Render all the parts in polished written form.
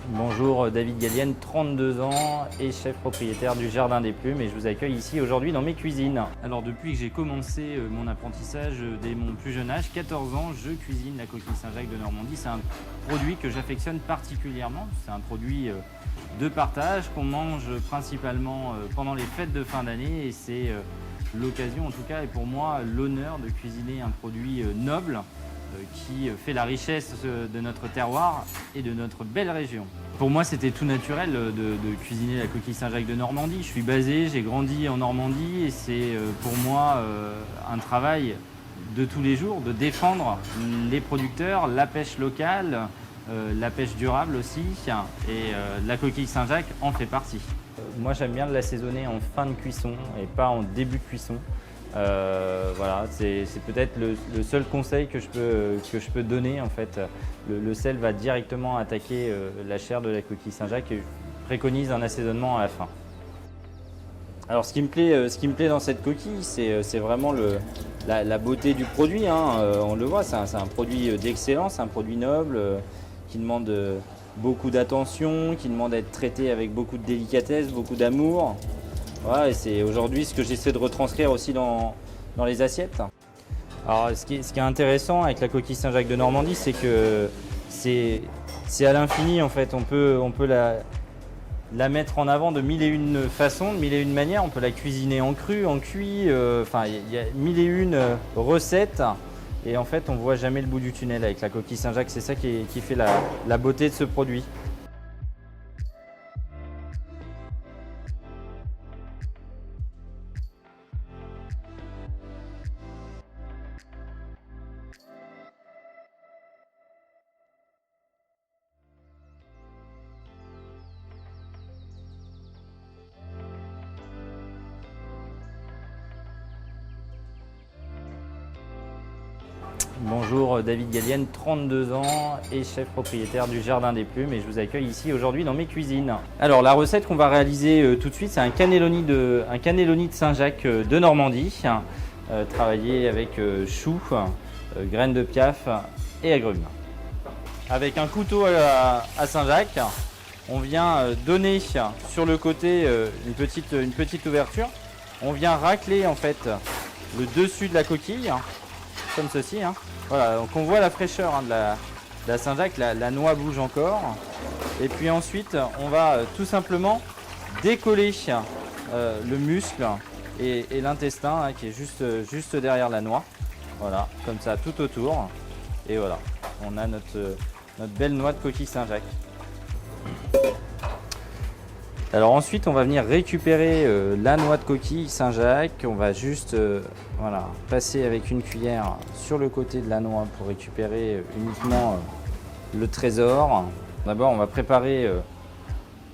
Bonjour, David Gallienne, 32 ans et chef propriétaire du Jardin des Plumes, et je vous accueille ici aujourd'hui dans mes cuisines. Alors depuis que j'ai commencé mon apprentissage dès mon plus jeune âge, 14 ans, je cuisine la coquille Saint-Jacques de Normandie. C'est un produit que j'affectionne particulièrement. C'est un produit de partage qu'on mange principalement pendant les fêtes de fin d'année, et c'est l'occasion, en tout cas, et pour moi l'honneur de cuisiner un produit noble qui fait la richesse de notre terroir et de notre belle région. Pour moi, c'était tout naturel de cuisiner la coquille Saint-Jacques de Normandie. Je suis basé, j'ai grandi en Normandie, et c'est pour moi un travail de tous les jours de défendre les producteurs, la pêche locale, la pêche durable aussi, et la coquille Saint-Jacques en fait partie. Moi, j'aime bien l'assaisonner en fin de cuisson et pas en début de cuisson. Voilà, c'est peut-être le seul conseil que je peux donner en fait. Le sel va directement attaquer la chair de la coquille Saint-Jacques, et je préconise un assaisonnement à la fin. Alors ce qui me plaît dans cette coquille, c'est vraiment la beauté du produit, hein. On le voit, c'est un produit d'excellence, un produit noble qui demande beaucoup d'attention, qui demande à être traité avec beaucoup de délicatesse, beaucoup d'amour. Voilà, et c'est aujourd'hui ce que j'essaie de retranscrire aussi dans les assiettes. Alors, ce qui est intéressant avec la coquille Saint-Jacques de Normandie, c'est que c'est à l'infini en fait. On peut la mettre en avant de mille et une façons, de mille et une manières. On peut la cuisiner en cru, en cuit. Enfin, il y a mille et une recettes. Et en fait, on ne voit jamais le bout du tunnel avec la coquille Saint-Jacques. C'est ça qui fait la beauté de ce produit. Bonjour, David Gallienne, 32 ans et chef propriétaire du Jardin des Plumes, et je vous accueille ici aujourd'hui dans mes cuisines. Alors la recette qu'on va réaliser tout de suite, c'est un cannelloni de Saint-Jacques de Normandie, travaillé avec choux, graines de piaf et agrumes. Avec un couteau à Saint-Jacques, on vient donner sur le côté une petite ouverture. On vient racler en fait le dessus de la coquille, comme ceci, hein. Voilà, donc on voit la fraîcheur, hein, de la Saint-Jacques, la noix bouge encore. Et puis ensuite, on va tout simplement décoller le muscle et l'intestin, hein, qui est juste derrière la noix. Voilà, comme ça tout autour. Et voilà, on a notre belle noix de coquille Saint-Jacques. Alors ensuite, on va venir récupérer la noix de coquille Saint-Jacques. On va juste voilà, passer avec une cuillère sur le côté de la noix pour récupérer uniquement le trésor. D'abord, on va préparer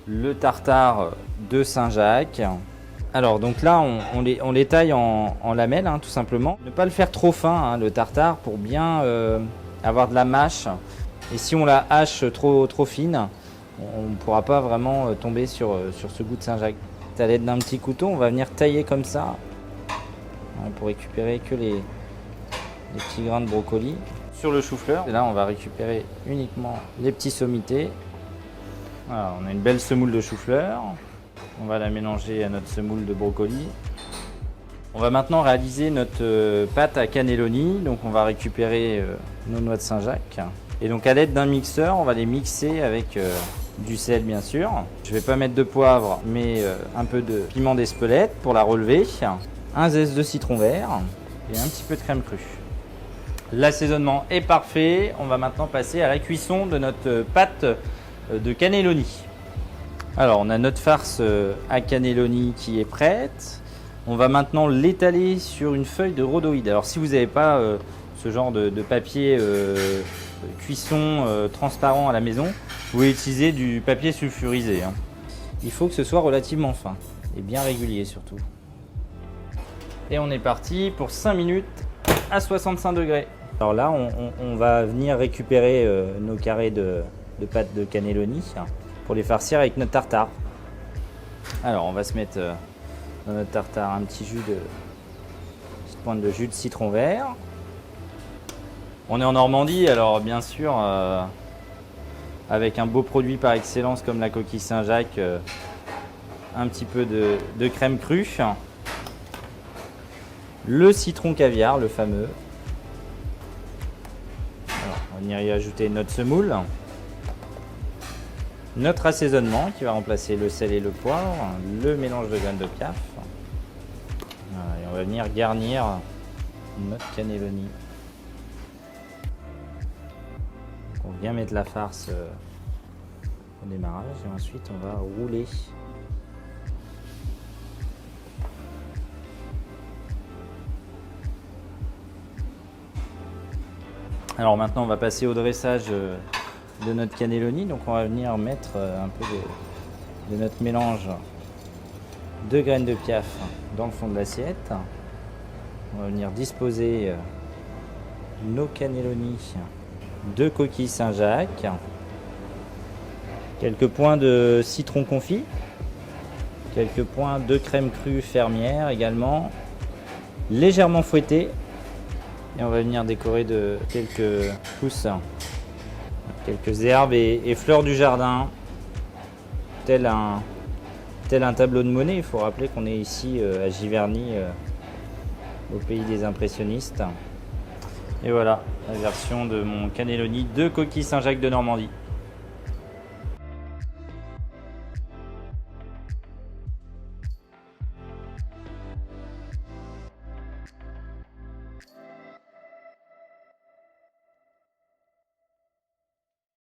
le tartare de Saint-Jacques. Alors donc là, on les taille en lamelles, hein, tout simplement. Ne pas le faire trop fin, hein, le tartare, pour bien avoir de la mâche. Et si on la hache trop fine, on ne pourra pas vraiment tomber sur ce goût de Saint-Jacques. À l'aide d'un petit couteau, on va venir tailler comme ça, hein, pour récupérer que les petits grains de brocoli. Sur le chou-fleur, et là on va récupérer uniquement les petits sommités. Voilà, on a une belle semoule de chou-fleur. On va la mélanger à notre semoule de brocoli. On va maintenant réaliser notre pâte à cannelloni. Donc on va récupérer nos noix de Saint-Jacques. Et donc à l'aide d'un mixeur, on va les mixer avec du sel bien sûr. Je ne vais pas mettre de poivre, mais un peu de piment d'Espelette pour la relever. Un zeste de citron vert et un petit peu de crème crue. L'assaisonnement est parfait. On va maintenant passer à la cuisson de notre pâte de cannelloni. Alors on a notre farce à cannelloni qui est prête. On va maintenant l'étaler sur une feuille de rhodoïde. Alors si vous n'avez pas ce genre de papier cuisson transparent à la maison, vous pouvez utiliser du papier sulfurisé, hein. Il faut que ce soit relativement fin et bien régulier surtout. Et on est parti pour 5 minutes à 65 degrés. Alors là, on va venir récupérer nos carrés de pâte de cannelloni, hein, pour les farcir avec notre tartare. Alors on va se mettre dans notre tartare un petite pointe de jus de citron vert. On est en Normandie, alors bien sûr avec un beau produit par excellence comme la coquille Saint-Jacques, un petit peu de crème crue, le citron caviar, le fameux. Alors, on va venir y ajouter notre semoule, notre assaisonnement qui va remplacer le sel et le poivre, le mélange de graines de piaf. Voilà, et on va venir garnir notre cannelloni. On vient mettre la farce au démarrage et ensuite on va rouler. Alors maintenant on va passer au dressage de notre cannelloni. Donc on va venir mettre un peu de notre mélange de graines de piaf dans le fond de l'assiette. On va venir disposer nos cannelloni de coquilles Saint-Jacques, quelques points de citron confit, quelques points de crème crue fermière également, légèrement fouetté. Et on va venir décorer de quelques pousses, quelques herbes et fleurs du jardin, tel un tableau de Monet. Il faut rappeler qu'on est ici à Giverny, au pays des impressionnistes. Et voilà la version de mon cannelloni de coquille Saint-Jacques de Normandie.